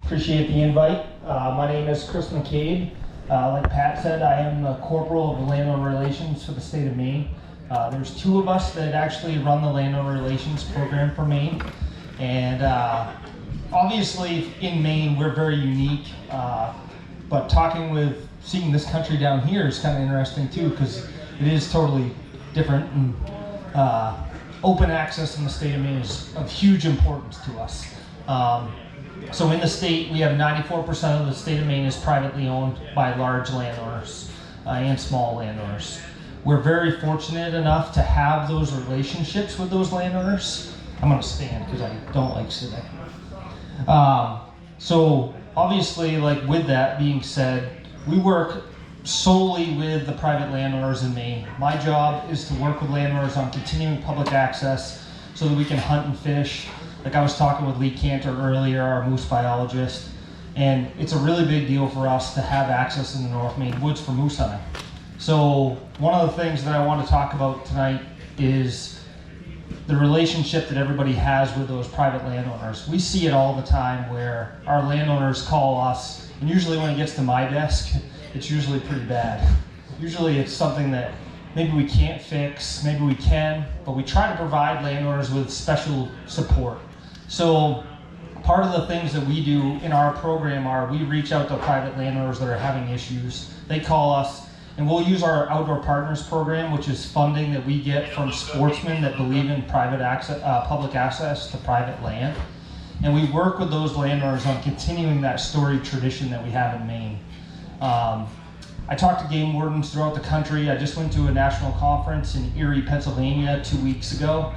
Appreciate the invite. My name is Chris Maccabe. Like Pat said, I am the Corporal of Landowner Relations for the state of Maine. There's two of us that actually run the Landowner Relations program for Maine. And obviously in Maine, we're very unique. But seeing this country down here is kind of interesting too, because it is totally different. And open access in the state of Maine is of huge importance to us. So in the state, we have 94% of the state of Maine is privately owned by large landowners and small landowners. We're very fortunate enough to have those relationships with those landowners. I'm going to stand because I don't like sitting. So obviously, like with that being said, we work solely with the private landowners in Maine. My job is to work with landowners on continuing public access so that we can hunt and fish. Like I was talking with Lee Cantor earlier, our moose biologist, and it's a really big deal for us to have access in the North Maine woods for moose hunting. So one of the things that I want to talk about tonight is the relationship that everybody has with those private landowners. We see it all the time where our landowners call us, and usually when it gets to my desk, it's usually pretty bad. Usually it's something that maybe we can't fix, maybe we can, but we try to provide landowners with special support. So part of the things that we do in our program are we reach out to private landowners that are having issues. They call us, and we'll use our Outdoor Partners program, which is funding that we get from sportsmen that believe in private access, public access to private land. And we work with those landowners on continuing that storied tradition that we have in Maine. I talked to game wardens throughout the country. I just went to a national conference in Erie, Pennsylvania 2 weeks ago,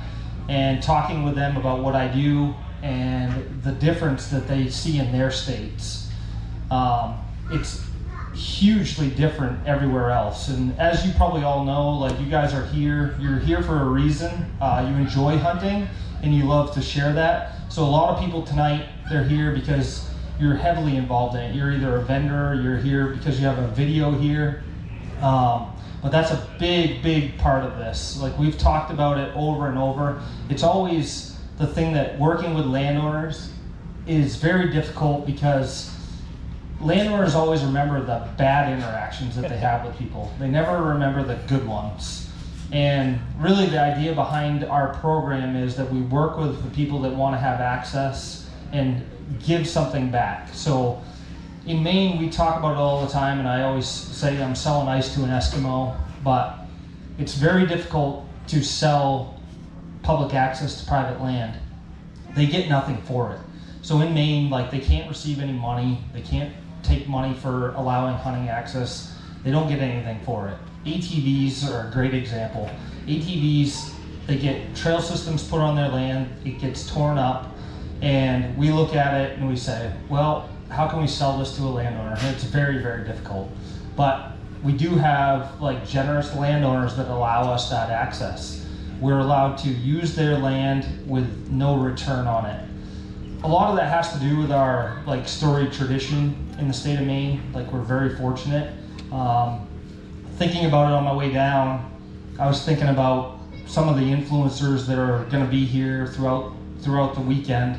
and talking with them about what I do and the difference that they see in their states. It's hugely different everywhere else. And as you probably all know, like you guys are here, you're here for a reason. You enjoy hunting and you love to share that. So a lot of people tonight, they're here because you're heavily involved in it. You're either a vendor, you're here because you have a video here. But that's a big, big part of this. Like we've talked about it over and over. It's always the thing that working with landowners is very difficult because landowners always remember the bad interactions that they have with people. They never remember the good ones. And really the idea behind our program is that we work with the people that want to have access and give something back. So in Maine, we talk about it all the time, and I always say I'm selling ice to an Eskimo, but it's very difficult to sell public access to private land. They get nothing for it. So in Maine, like they can't receive any money, they can't take money for allowing hunting access, they don't get anything for it. ATVs are a great example. ATVs, they get trail systems put on their land, it gets torn up, and we look at it and we say, well, how can we sell this to a landowner? And it's very, very difficult. But we do have like generous landowners that allow us that access. We're allowed to use their land with no return on it. A lot of that has to do with our like storied tradition in the state of Maine. Like we're very fortunate. Thinking about it on my way down, I was thinking about some of the influencers that are going to be here throughout the weekend,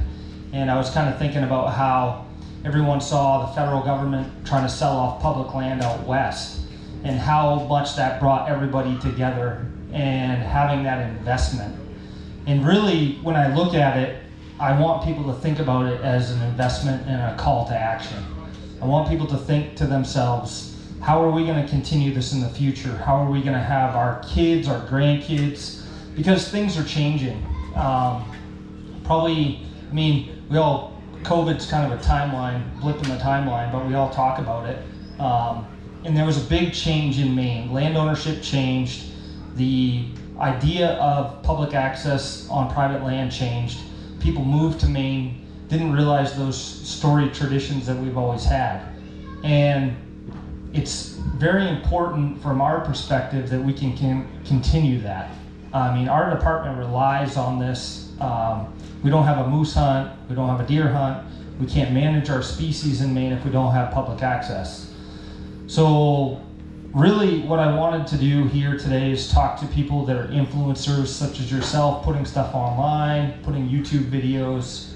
and I was kind of thinking about how everyone saw the federal government trying to sell off public land out west and how much that brought everybody together and having that investment. And really, when I look at it, I want people to think about it as an investment and a call to action. I want people to think to themselves, how are we going to continue this in the future? How are we going to have our kids, our grandkids? Because things are changing. COVID's kind of a timeline, blip in the timeline, but we all talk about it. And there was a big change in Maine. Land ownership changed. The idea of public access on private land changed. People moved to Maine, didn't realize those storied traditions that we've always had. And it's very important from our perspective that we can continue that. I mean, our department relies on this. We don't have a moose hunt, we don't have a deer hunt, we can't manage our species in Maine if we don't have public access. So really what I wanted to do here today is talk to people that are influencers such as yourself, putting stuff online, putting YouTube videos,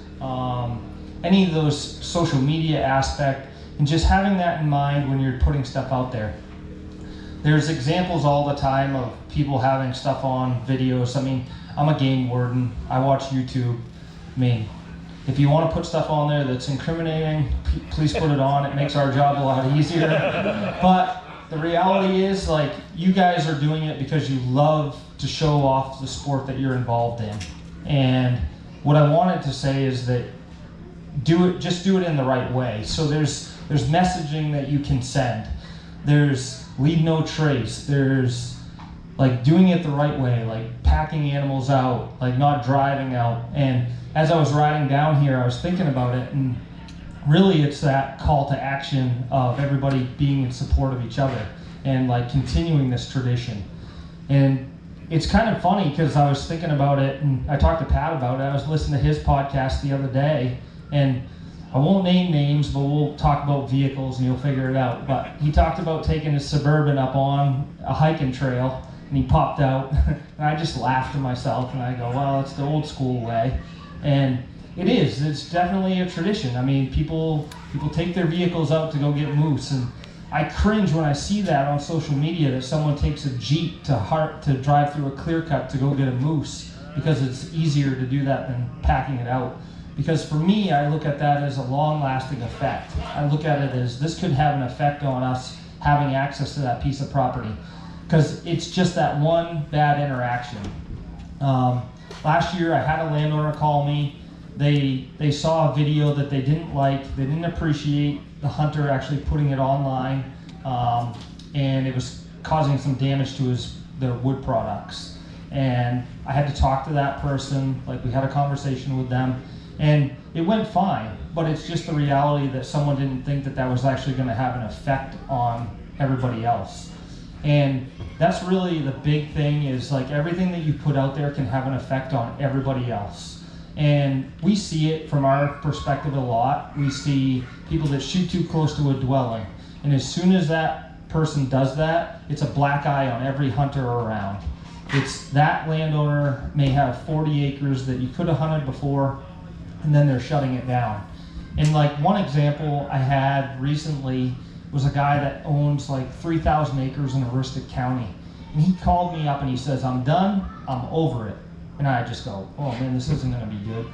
any of those social media aspect, and just having that in mind when you're putting stuff out there. There's examples all the time of people having stuff on videos. I mean, I'm a game warden. I watch YouTube. I mean, if you want to put stuff on there that's incriminating, please put it on. It makes our job a lot easier. But the reality is, like, you guys are doing it because you love to show off the sport that you're involved in. And what I wanted to say is that just do it in the right way. So there's messaging that you can send. There's leave no trace. There's like doing it the right way, like packing animals out, like not driving out. And as I was riding down here, I was thinking about it, and really it's that call to action of everybody being in support of each other and like continuing this tradition. And it's kind of funny because I was thinking about it, and I talked to Pat about it. I was listening to his podcast the other day, and I won't name names, but we'll talk about vehicles and you'll figure it out. But he talked about taking his Suburban up on a hiking trail, and he popped out, and I just laughed to myself, and I go, well, it's the old school way. And it is. It's definitely a tradition. I mean, people take their vehicles out to go get moose, and I cringe when I see that on social media, that someone takes a Jeep to drive through a clear cut to go get a moose, because it's easier to do that than packing it out. Because for me, I look at that as a long-lasting effect. I look at it as this could have an effect on us having access to that piece of property, because it's just that one bad interaction. Last year, I had a landowner call me. They saw a video that they didn't like. They didn't appreciate the hunter actually putting it online, and it was causing some damage to their wood products. And I had to talk to that person. Like, we had a conversation with them, and it went fine. But it's just the reality that someone didn't think that was actually going to have an effect on everybody else. And that's really the big thing, is like everything that you put out there can have an effect on everybody else. And we see it from our perspective a lot. We see people that shoot too close to a dwelling. And as soon as that person does that, it's a black eye on every hunter around. It's that landowner may have 40 acres that you could have hunted before, and then they're shutting it down. And like one example I had recently was a guy that owns like 3,000 acres in Aroostook County. And he called me up and he says, I'm done, I'm over it. And I just go, oh man, this isn't gonna be good.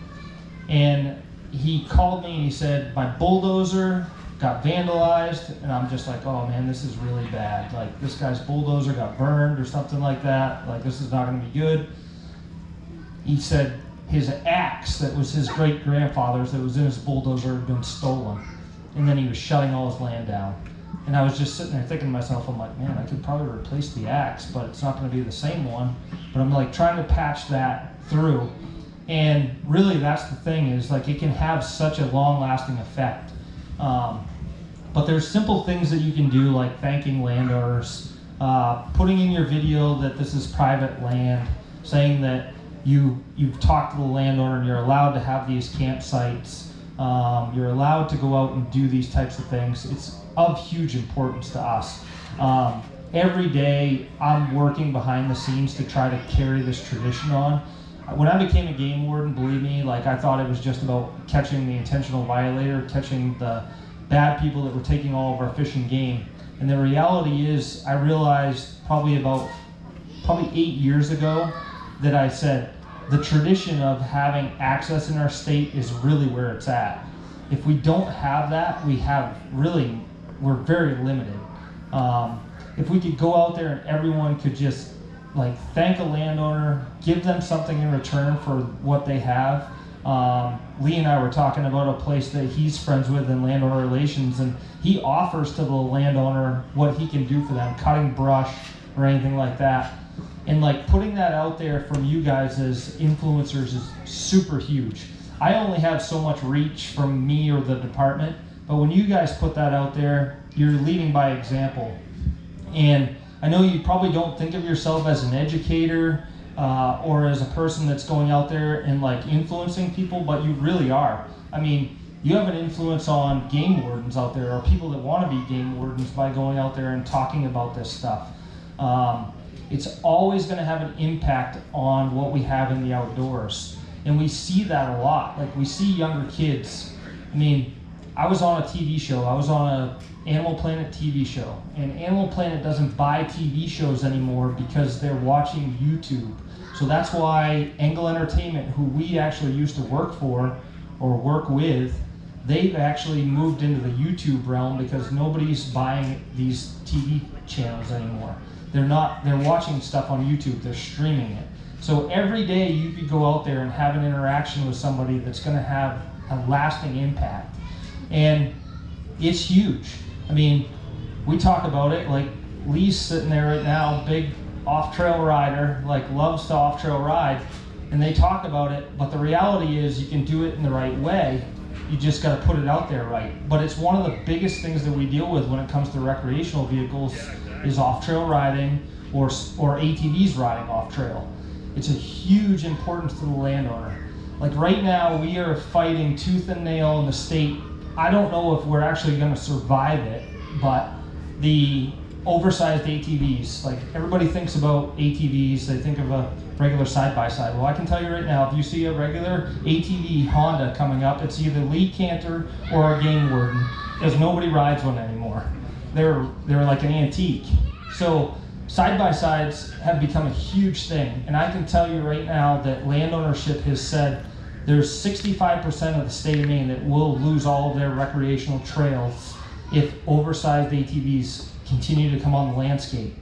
And he called me and he said, my bulldozer got vandalized. And I'm just like, oh man, this is really bad. Like, this guy's bulldozer got burned or something like that. Like, this is not gonna be good. He said his axe that was his great grandfather's that was in his bulldozer had been stolen. And then he was shutting all his land down. And I was just sitting there thinking to myself, I'm like, man, I could probably replace the axe, but it's not going to be the same one. But I'm like trying to patch that through. And really that's the thing, is like it can have such a long-lasting effect. But there's simple things that you can do, like thanking landowners, putting in your video that this is private land, saying that you've talked to the landowner and you're allowed to have these campsites. You're allowed to go out and do these types of things. It's of huge importance to us. Every day I'm working behind the scenes to try to carry this tradition on. When I became a game warden, believe me, like I thought it was just about catching the intentional violator, catching the bad people that were taking all of our fish and game. And the reality is, I realized probably 8 years ago that I said, the tradition of having access in our state is really where it's at. If we don't have that, we're very limited. If we could go out there and everyone could just like thank a landowner, give them something in return for what they have. Lee and I were talking about a place that he's friends with in landowner relations, and he offers to the landowner what he can do for them, cutting brush or anything like that. And like putting that out there from you guys as influencers is super huge. I only have so much reach from me or the department, but when you guys put that out there, you're leading by example. And I know you probably don't think of yourself as an educator or as a person that's going out there and like influencing people, but you really are. I mean, you have an influence on game wardens out there, or people that want to be game wardens, by going out there and talking about this stuff. It's always going to have an impact on what we have in the outdoors. And we see that a lot. Like, we see younger kids I mean, I was on a TV show. I was on a Animal Planet TV show, and Animal Planet doesn't buy TV shows anymore because they're watching YouTube. So that's why Angle Entertainment, who we actually used to work for or work with, they've actually moved into the YouTube realm because nobody's buying these TV channels anymore. They're watching stuff on YouTube, they're streaming it. So every day you could go out there and have an interaction with somebody that's gonna have a lasting impact. And it's huge. I mean, we talk about it, like Lee's sitting there right now, big off-trail rider, like loves to off-trail ride, and they talk about it, but the reality is you can do it in the right way. You just got to put it out there right. But it's one of the biggest things that we deal with when it comes to recreational vehicles is off-trail riding or ATVs riding off-trail. It's a huge importance to the landowner. Like right now, we are fighting tooth and nail in the state. I don't know if we're actually going to survive it, but the oversized ATVs, like everybody thinks about ATVs, they think of a regular side-by-side. Well, I can tell you right now, if you see a regular ATV Honda coming up, it's either Lee Cantor or a game warden, because nobody rides one anymore. They're like an antique. So side-by-sides have become a huge thing, and I can tell you right now that land ownership has said there's 65% of the state of Maine that will lose all of their recreational trails if oversized ATVs continue to come on the landscape.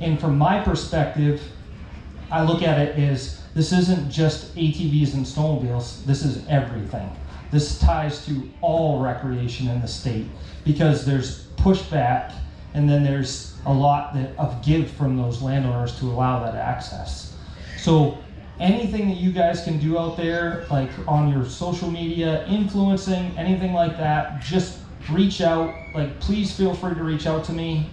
And from my perspective, I look at it as this isn't just ATVs and snowmobiles, this is everything. This ties to all recreation in the state because there's pushback and then there's a lot of give from those landowners to allow that access. So anything that you guys can do out there, like on your social media, influencing, anything like that, just reach out. Like, please feel free to reach out to me.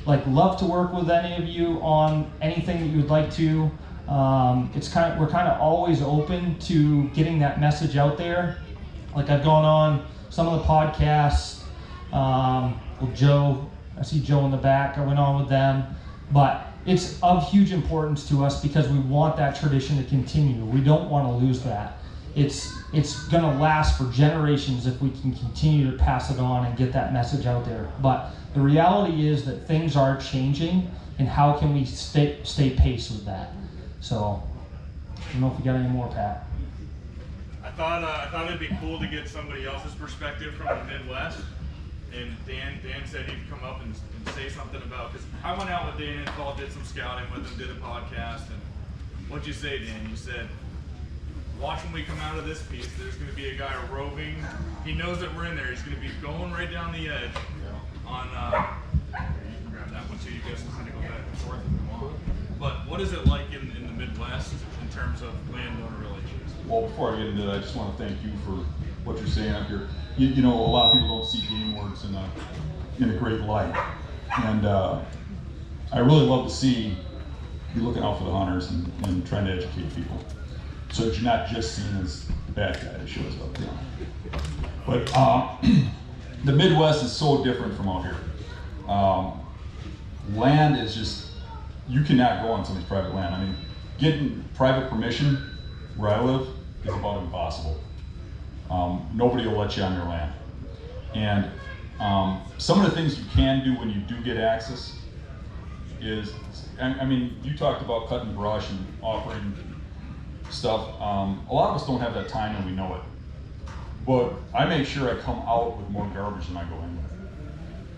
Like, love to work with any of you on anything that you would like to. We're kind of always open to getting that message out there. Like, I've gone on some of the podcasts with Joe. I see Joe in the back. I went on with them, but it's of huge importance to us because we want that tradition to continue. We don't want to lose that. It's going to last for generations if we can continue to pass it on and get that message out there. But the reality is that things are changing, and how can we stay pace with that? So, I don't know if you got any more, Pat. I thought it'd be cool to get somebody else's perspective from the Midwest. And Dan said he'd come up and say something about, because I went out with Dan and Paul, did some scouting with him, did a podcast, and what'd you say, Dan? You said, watch when we come out of this piece, there's going to be a guy roving. He knows that we're in there. He's going to be going right down the edge on, you can grab that one too, you guys can kind of go back and forth if you want. But what is it like in the Midwest in terms of landowner relations? Well, before I get into that, I just want to thank you for what you're saying up here. You know, a lot of people don't see game wards in a great light. And I really love to see you looking out for the hunters and trying to educate people, so that you're not just seen as the bad guy that shows up. You know. But the Midwest is so different from out here. Land is just, you cannot go on somebody's private land. I mean, getting private permission where I live is about impossible. Nobody will let you on your land. And some of the things you can do when you do get access is, I mean, you talked about cutting brush and offering stuff. A lot of us don't have that time and we know it. But I make sure I come out with more garbage than I go in with.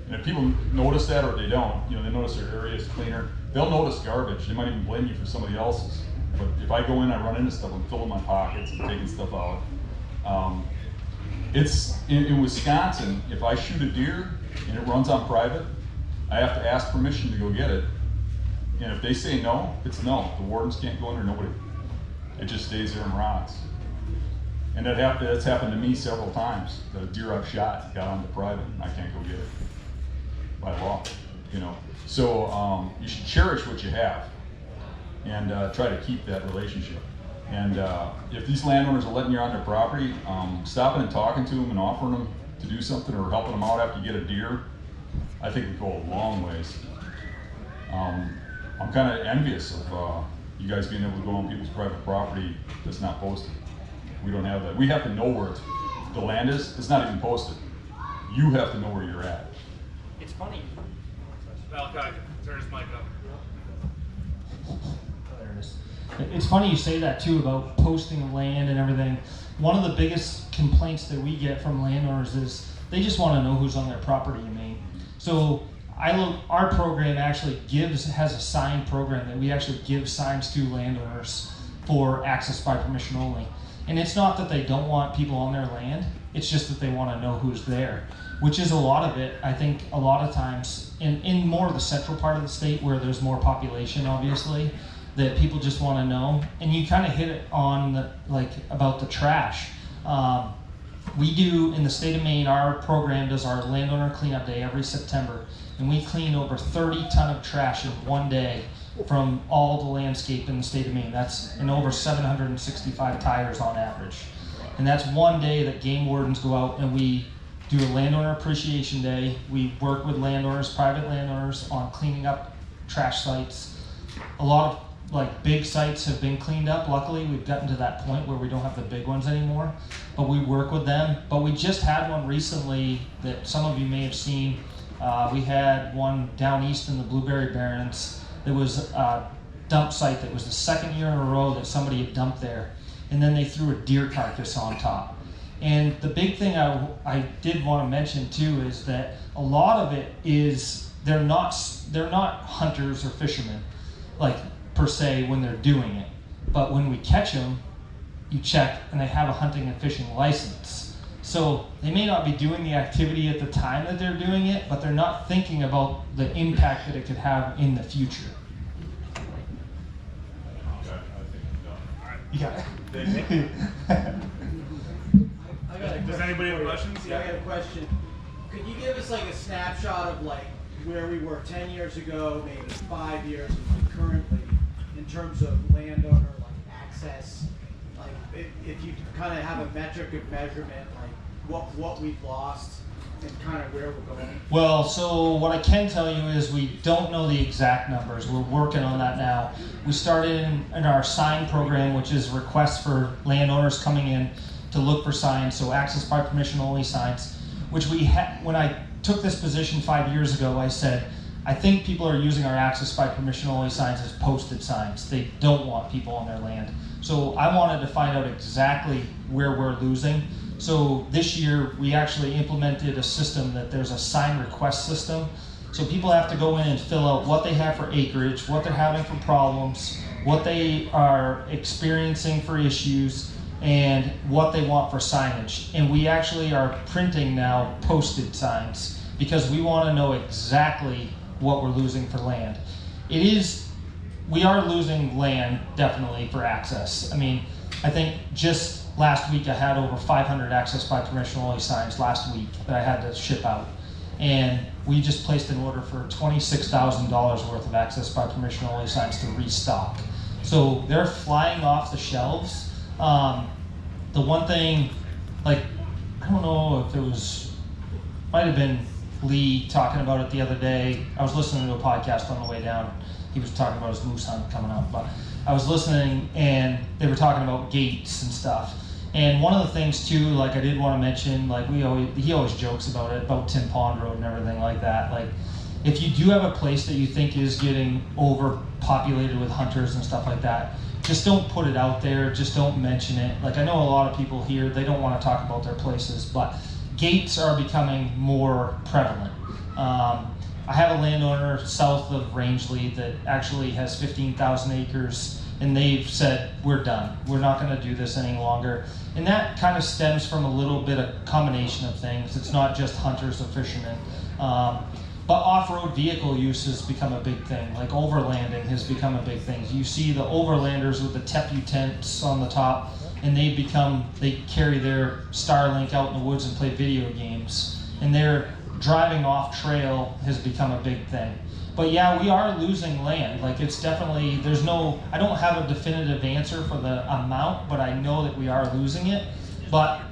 And if people notice that, or they don't, you know, they notice their area is cleaner, they'll notice garbage. They might even blame you for somebody else's. But if I go in, I run into stuff, I'm filling my pockets and taking stuff out. It's in Wisconsin, if I shoot a deer and it runs on private, I have to ask permission to go get it. And if they say no, it's no. The wardens can't go in there, nobody. It just stays there and rots. And that's happened to me several times. The deer I've shot got onto private and I can't go get it by law, you know. So you should cherish what you have and try to keep that relationship. And if these landowners are letting you on their property, stopping and talking to them and offering them to do something or helping them out after you get a deer, I think would go a long ways. I'm kind of envious of you guys being able to go on people's private property that's not posted. We don't have that. We have to know where the land is, it's not even posted. You have to know where you're at. It's funny. Malachi, turn his mic up. There it is. It's funny you say that too about posting land and everything. One of the biggest complaints that we get from landowners is they just want to know who's on their property in Maine. So our program actually has a sign program that we actually give signs to landowners for access by permission only. And it's not that they don't want people on their land, it's just that they want to know who's there, which is a lot of it. I think a lot of times in more of the central part of the state where there's more population, obviously, that people just want to know. And you kind of hit it on about the trash. We do, in the state of Maine, our program does our landowner cleanup day every September, and we clean over 30 ton of trash in one day from all the landscape in the state of Maine. That's in over 765 tires on average. And that's one day that game wardens go out and we do a landowner appreciation day. We work with landowners, private landowners, on cleaning up trash sites. A lot of big sites have been cleaned up. Luckily, we've gotten to that point where we don't have the big ones anymore, but we work with them. But we just had one recently that some of you may have seen. We had one down east in the Blueberry Barrens. There was a dump site that was the second year in a row that somebody had dumped there, and then they threw a deer carcass on top. And the big thing I did want to mention too is that a lot of it is they're not hunters or fishermen, per se, when they're doing it. But when we catch them, you check and they have a hunting and fishing license. So they may not be doing the activity at the time that they're doing it, but they're not thinking about the impact that it could have in the future. Okay, I think I'm done. Yeah. I got a Does question anybody have for you. questions? Yeah, I got a question. Could you give us a snapshot of where we were 10 years ago, maybe 5 years, and currently, in terms of landowner access? If you kind of have a metric of measurement, what we've lost and kind of where we're going. Well, so what I can tell you is we don't know the exact numbers. We're working on that now. We started in our sign program, which is requests for landowners coming in to look for signs, so access by permission only signs, which when I took this position 5 years ago, I said, I think people are using our access by permission only signs as posted signs. They don't want people on their land. So I wanted to find out exactly where we're losing. So this year we actually implemented a system that there's a sign request system. So people have to go in and fill out what they have for acreage, what they're having for problems, what they are experiencing for issues, and what they want for signage. And we actually are printing now posted signs because we want to know exactly what we're losing for land. We are losing land definitely for access. I mean, I think just last week I had over 500 access by permission only signs last week that I had to ship out. And we just placed an order for $26,000 worth of access by permission only signs to restock. So they're flying off the shelves. The one thing, I don't know if might have been Lee talking about it the other day. I was listening to a podcast on the way down. He was talking about his moose hunt coming up, but I was listening and they were talking about gates and stuff. And one of the things too, I did want to mention, he always jokes about it, about Tin Pond Road and everything like that. If you do have a place that you think is getting overpopulated with hunters and stuff like that, just don't put it out there, just don't mention it. I know a lot of people here, they don't want to talk about their places, but gates are becoming more prevalent. I have a landowner south of Rangeley that actually has 15,000 acres, and they've said, we're done. We're not going to do this any longer. And that kind of stems from a little bit of combination of things. It's not just hunters or fishermen. But off-road vehicle use has become a big thing. Overlanding has become a big thing. You see the overlanders with the tepu tents on the top, and they carry their Starlink out in the woods and play video games. And their driving off trail has become a big thing. But yeah, we are losing land. It's definitely, I don't have a definitive answer for the amount, but I know that we are losing it. But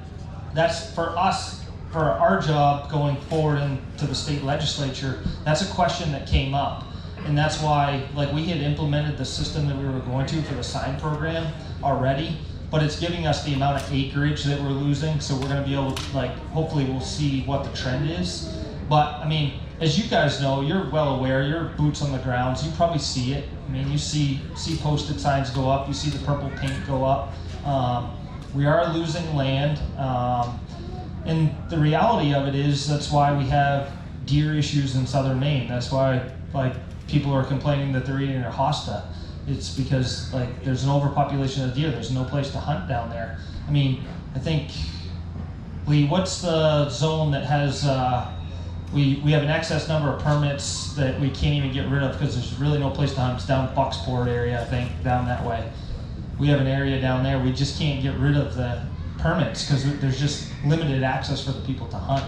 that's for us, for our job going forward into the state legislature, that's a question that came up. And that's why, we had implemented the system that we were going to for the sign program already. but it's giving us the amount of acreage that we're losing. So we're going to be able to, like, hopefully we'll see what the trend is. But I mean, as you guys know, you're well aware, you're boots on the ground, so you probably see it. I mean, you see posted signs go up, you see the purple paint go up. We are losing land, and the reality of it is that's why we have deer issues in southern Maine. That's why, like, people are complaining that they're eating their hosta. It's because, like, there's an overpopulation of deer. There's no place to hunt down there. I mean, I think, Lee, what's the zone that has, we have an excess number of permits that we can't even get rid of because there's really no place to hunt. It's down Bucksport area, I think, down that way. We have an area down there, we just can't get rid of the permits because there's just limited access for the people to hunt.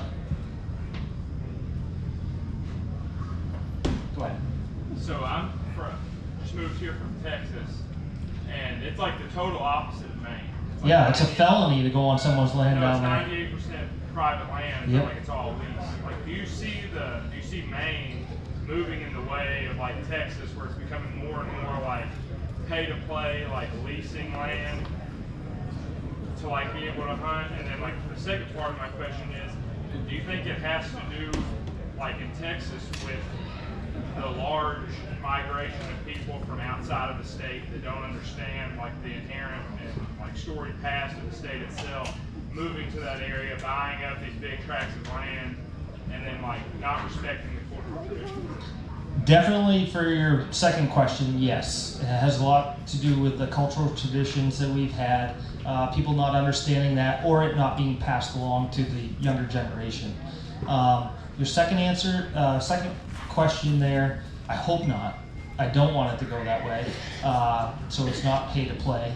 Go ahead. So just moved here from Texas, and it's like the total opposite of Maine. It's like Yeah, it's a felony to go on someone's land no, down it's there. 98% private land. It's Yep. like it's all leased. Like, do you see Maine moving in the way of like Texas, where it's becoming more and more like pay to play, like leasing land to like be able to hunt? And then like the second part of my question is, do you think it has to do like in Texas with the large migration of people from outside of the state that don't understand like the inherent and like storied past of the state itself, moving to that area, buying up these big tracts of land, and then like not respecting the corporate traditions? Definitely for your second question, yes. It has a lot to do with the cultural traditions that we've had, people not understanding that, or it not being passed along to the younger generation. Your second question there, I hope not. I don't want it to go that way, so it's not pay to play.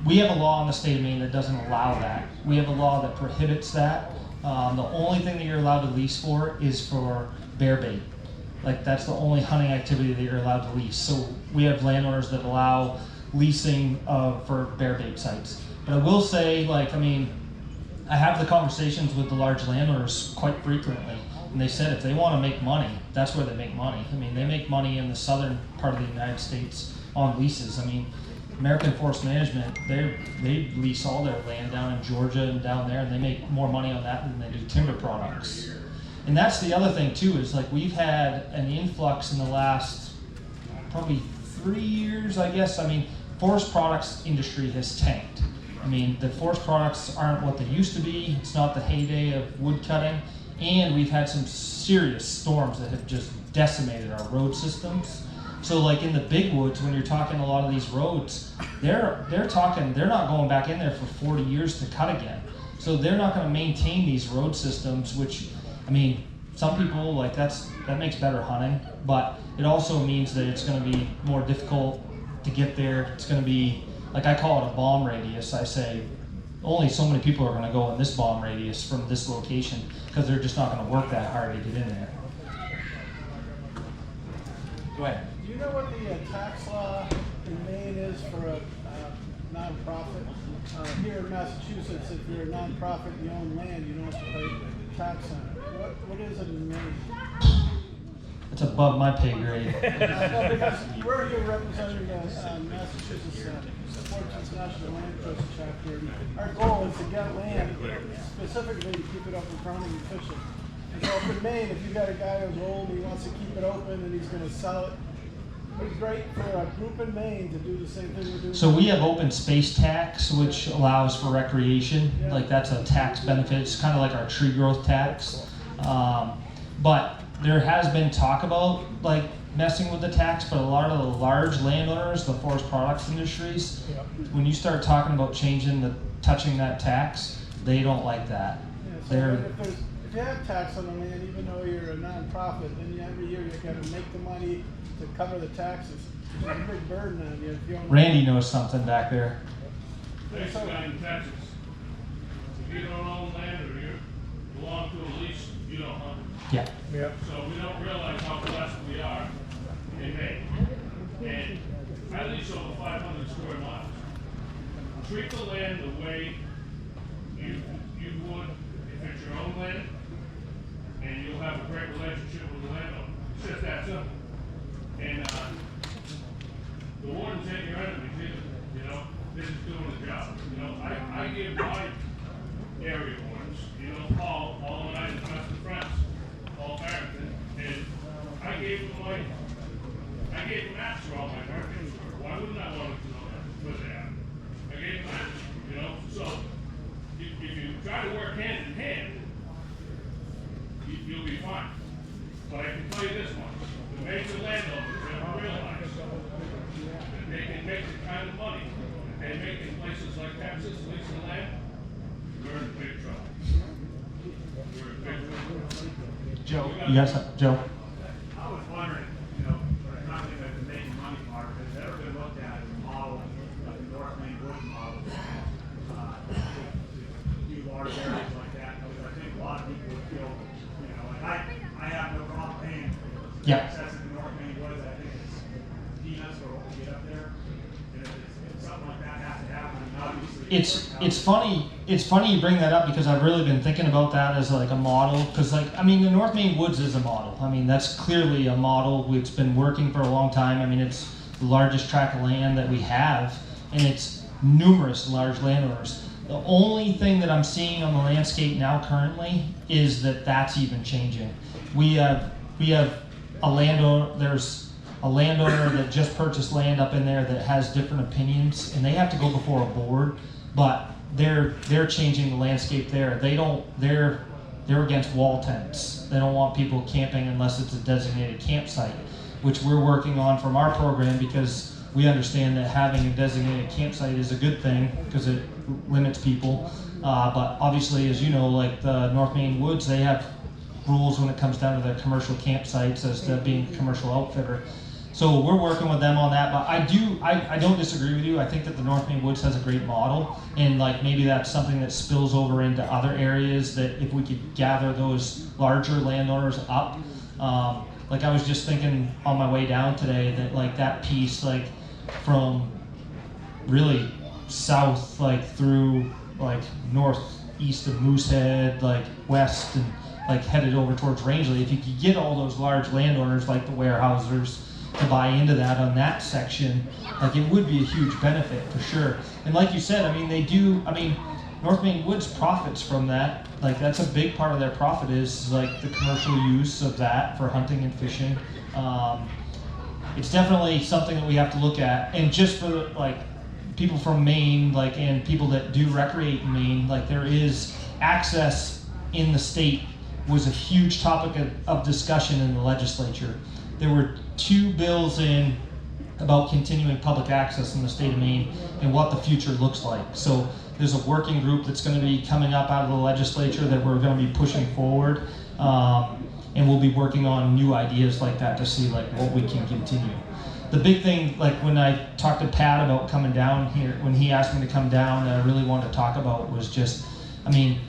We have a law in the state of Maine that doesn't allow that. We have a law that prohibits that. The only thing that you're allowed to lease for is for bear bait. Like, that's the only hunting activity that you're allowed to lease. So we have landowners that allow leasing for bear bait sites. But I will say, like, I mean, I have the conversations with the large landowners quite frequently, and they said if they want to make money, that's where they make money. I mean, they make money in the southern part of the United States on leases. I mean, American Forest Management, they lease all their land down in Georgia and down there, and they make more money on that than they do timber products. And that's the other thing too, is like we've had an influx in the last probably 3 years, I guess. I mean, forest products industry has tanked. I mean, the forest products aren't what they used to be. It's not the heyday of wood cutting. And we've had some serious storms that have just decimated our road systems. So like in the big woods, when you're talking a lot of these roads, they're not going back in there for 40 years to cut again. So they're not going to maintain these road systems, which, I mean, some people, like, that makes better hunting, but it also means that it's going to be more difficult to get there. It's going to be, like, I call it a bomb radius. I say only so many people are going to go in this bomb radius from this location because they're just not going to work that hard to get in there. Go ahead. Do you know what the tax law in Maine is for a nonprofit? Here in Massachusetts, if you're a nonprofit and you own land, you don't have to pay tax on it. What is it in Maine? It's above my pay grade. No, because we're here representing Massachusetts Importance of Landowner Relations chapter. Our goal is to get land specifically to keep it open farming and fishing. And so in Maine, if you've got a guy who's old, he wants to keep it open and he's going to sell it, it's great for a group in Maine to do the same thing we're doing. So we have open space tax, which allows for recreation. Yeah. Like, that's a tax benefit. It's kind of like our tree growth tax. But there has been talk about like messing with the tax, but a lot of the large landowners, the forest products industries, when you start talking about touching that tax, they don't like that. Yeah, so if you have tax on the land, even though you're a nonprofit, then every year you've got to make the money to cover the taxes. It's a big burden on you if you own Randy knows something back there. Thanks, guy in Texas. If you don't own land or you belong to a lease, you don't hunt. Yeah. So we don't realize how blessed we are in Maine. And I lease over 500 square miles. Treat the land the way you would if it's your own land, and you'll have a great relationship with the landowner. It's just that simple. And the wardens ain't your enemies either. You know, this is doing for all my markets. Why wouldn't I want to know that? But I gave them, you know, so if you try to work hand in hand, you'll be fine. But I can tell you this much, the major landowners have realized that they can make the kind of money that they make in places like Texas, leasing land, we're in big trouble. We're in big trouble. Joe, you guys, Joe? I was wondering, you know, not only the making money part, has it ever been looked at as a model, like the North Maine Woods model, to do large areas like that? Because I think a lot of people would feel, you know, like I have no problem paying Yeah. access to the North Maine Woods. I think it's peanuts for what we get up there. And if something like that has to happen, then obviously It's funny you bring that up because I've really been thinking about that as like a model. Because like, I mean, the North Maine Woods is a model. I mean, that's clearly a model. It's been working for a long time. I mean, it's the largest tract of land that we have, and it's numerous large landowners. The only thing that I'm seeing on the landscape now currently is that that's even changing. We have a landowner. There's a landowner that just purchased land up in there that has different opinions, and they have to go before a board. But they're changing the landscape there. They're against wall tents. They don't want people camping unless it's a designated campsite, which we're working on from our program because we understand that having a designated campsite is a good thing because it limits people. But obviously, as you know, like the North Maine Woods, they have rules when it comes down to their commercial campsites as to being a commercial outfitter. So we're working with them on that, but I don't disagree with you. I think that the North Maine Woods has a great model, and like maybe that's something that spills over into other areas that if we could gather those larger landowners up. Like I was just thinking on my way down today that like that piece like from really south like through like northeast of Moosehead, like west and like headed over towards Rangeley, if you could get all those large landowners like the Weyerhausers to buy into that on that section, like it would be a huge benefit for sure. And like you said, I mean, North Maine Woods profits from that. Like that's a big part of their profit is like the commercial use of that for hunting and fishing. It's definitely something that we have to look at. And just for like people from Maine, like and people that do recreate in Maine, like there is access in the state was a huge topic of discussion in the legislature. There were 2 bills in about continuing public access in the state of Maine and what the future looks like. So there's a working group that's going to be coming up out of the legislature that we're going to be pushing forward, and we'll be working on new ideas like that to see like what we can continue. The big thing, like when I talked to Pat about coming down here, when he asked me to come down, that I really wanted to talk about was just, I mean,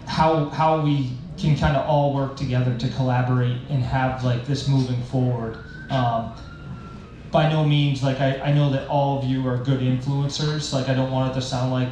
how we can kind of all work together to collaborate and have like this moving forward. By no means, like I know that all of you are good influencers. Like I don't want it to sound like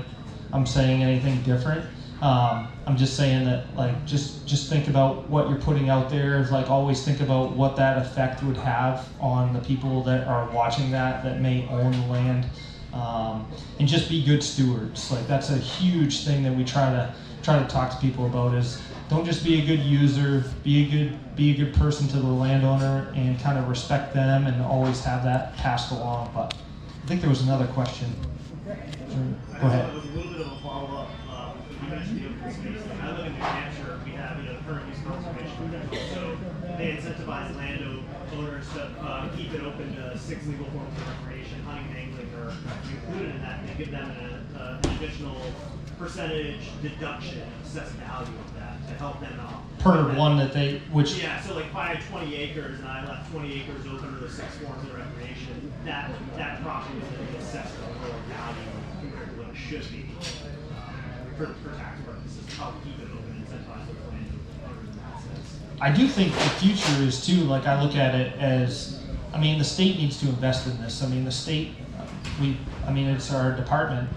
I'm saying anything different. I'm just saying that like just think about what you're putting out there. Like always think about what that effect would have on the people that are watching that may own the land, and just be good stewards. Like that's a huge thing that we try to talk to people about is don't just be a good user, be a good person to the landowner and kind of respect them and always have that passed along. But I think there was another question. Go ahead. It was a little bit of a follow-up. You mentioned the open space. I live in New Hampshire. We have current use conservation. So they incentivize landowners to keep it open to 6 legal forms of recreation. Hunting and angling are included in that. They give them an additional percentage deduction, assessed value of that to help them out. Per one that they, which Yeah, so like if I had 20 acres and I left 20 acres open to the 6 forms of recreation, that property is going to be assessed at a lower value compared to what it should be for tax purposes. How to keep it open and incentivize those landowners in that sense. I do think the future is too, like I look at it as, I mean, the state needs to invest in this. I mean, the state, it's our department.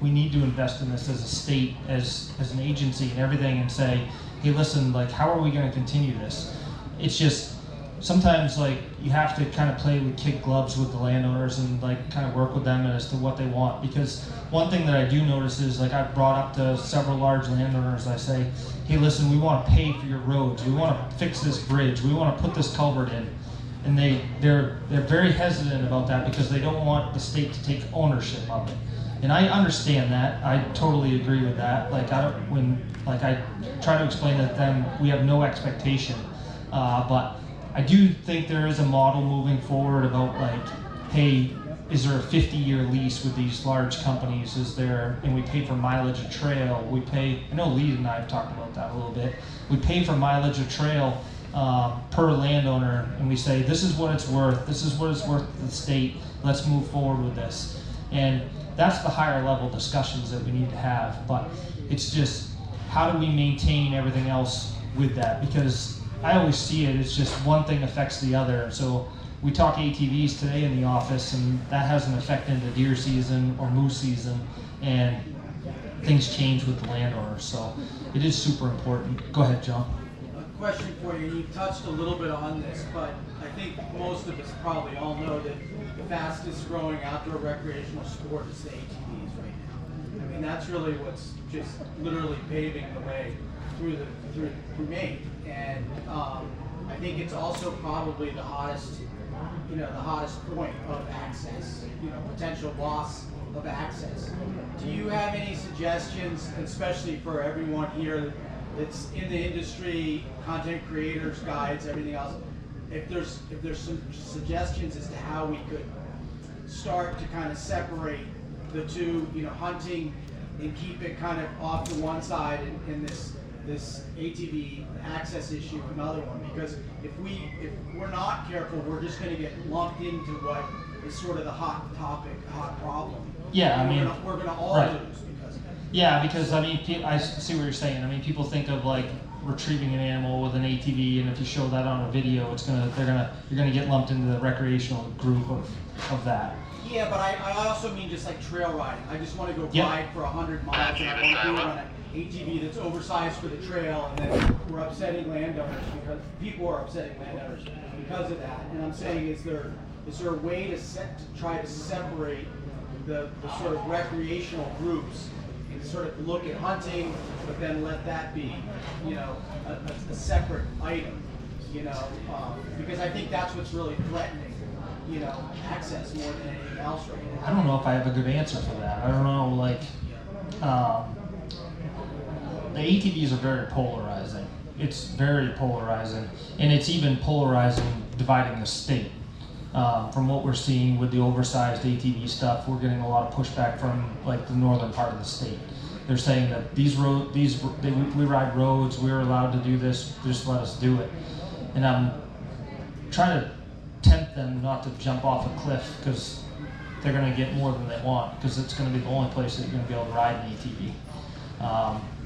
We need to invest in this as a state, as an agency and everything and say, hey, listen, like, how are we going to continue this? It's just, sometimes, like, you have to kind of play with kid gloves with the landowners and, like, kind of work with them as to what they want. Because one thing that I do notice is, like, I've brought up to several large landowners, I say, hey, listen, we want to pay for your roads. We want to fix this bridge. We want to put this culvert in. And they're very hesitant about that because they don't want the state to take ownership of it. And I understand that. I totally agree with that. Like I try to explain to them, we have no expectation. But I do think there is a model moving forward about like, hey, is there a 50-year lease with these large companies? Is there, and we pay for mileage of trail. We pay, I know Lee and I have talked about that a little bit. We pay for mileage of trail per landowner, and we say, this is what it's worth. This is what it's worth to the state. Let's move forward with this. And that's the higher level discussions that we need to have. But it's just, how do we maintain everything else with that? Because I always see it, it's just one thing affects the other. So we talk ATVs today in the office, and that has an effect into deer season or moose season, and things change with the landowners. So it is super important. Go ahead, John. Question for you, and you touched a little bit on this, but I think most of us probably all know that the fastest growing outdoor recreational sport is the ATVs right now. I mean, that's really what's just literally paving the way through Maine. And I think it's also probably the hottest point of access, potential loss of access. Do you have any suggestions, especially for everyone here that's in the industry, content creators, guides, everything else, if there's some suggestions as to how we could start to kind of separate the two, hunting and keep it kind of off to one side and this ATV access issue another one, because if we're not careful, we're just going to get lumped into what is sort of the hot topic, hot problem. Yeah, we're going to all right. lose because of it. Yeah, because I see what you're saying. I mean, people think of like retrieving an animal with an ATV, and if you show that on a video, you're gonna get lumped into the recreational group of that. Yeah, but I also mean just like trail riding. I just want to go Yep. ride for 100 miles, and I want to do it on an ATV that's oversized for the trail, and then we're upsetting landowners because people are upsetting landowners because of that. And I'm saying, is there a way to try to separate the sort of recreational groups and sort of look at hunting, but then let that be, a separate item, because I think that's what's really threatening, access more than anything else right now. I don't know if I have a good answer for that. I don't know, the ATVs are very polarizing. It's very polarizing, and it's even polarizing dividing the state. From what we're seeing with the oversized ATV stuff, we're getting a lot of pushback from like the northern part of the state. They're saying that we ride roads, we're allowed to do this, just let us do it. And I'm trying to tempt them not to jump off a cliff, because they're going to get more than they want, because it's going to be the only place that you're going to be able to ride an ATV.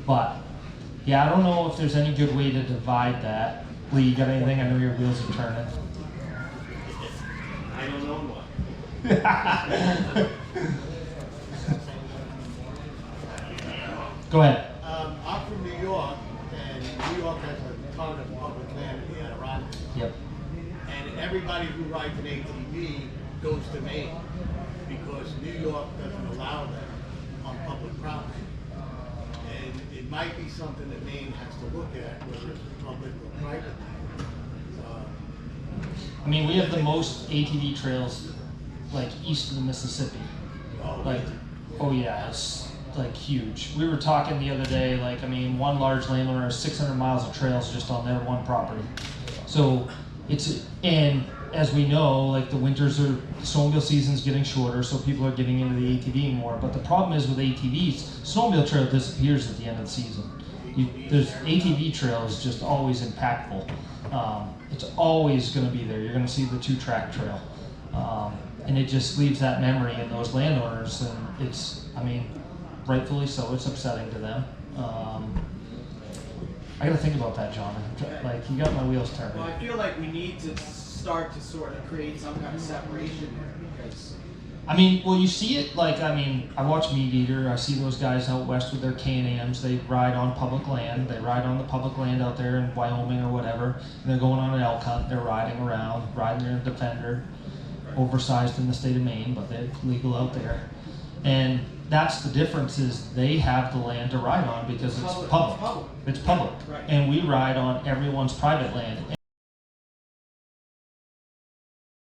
But yeah, I don't know if there's any good way to divide that. Lee, you got anything? I know your wheels are turning. I don't know one. Go ahead. I'm from New York, and New York has a ton of public land in the Adirondack. Yep. And everybody who rides an ATV goes to Maine, because New York doesn't allow that on public property. And it might be something that Maine has to look at, whether it's public or private. I mean, we have the most ATV trails, like east of the Mississippi. Oh yeah, it's like huge. We were talking the other day, one large landowner has 600 miles of trails just on their one property. So and as we know, the the snowmobile season's getting shorter, so people are getting into the ATV more. But the problem is with ATVs, snowmobile trail disappears at the end of the season. There's ATV trail is just always impactful. It's always going to be there. You're going to see the 2-track trail. And it just leaves that memory in those landowners, and rightfully so, it's upsetting to them. I got to think about that, John. You got my wheels turning. Well, I feel like we need to start to sort of create some kind of separation there, because you see it, I watch Meat Eater, I see those guys out west with their Can-Ams, they ride on public land, they ride on the public land out there in Wyoming or whatever, and they're going on an elk hunt, they're riding around, riding their Defender, oversized in the state of Maine, but they're legal out there. And that's the difference, is they have the land to ride on because it's public. It's public. Right. And we ride on everyone's private land.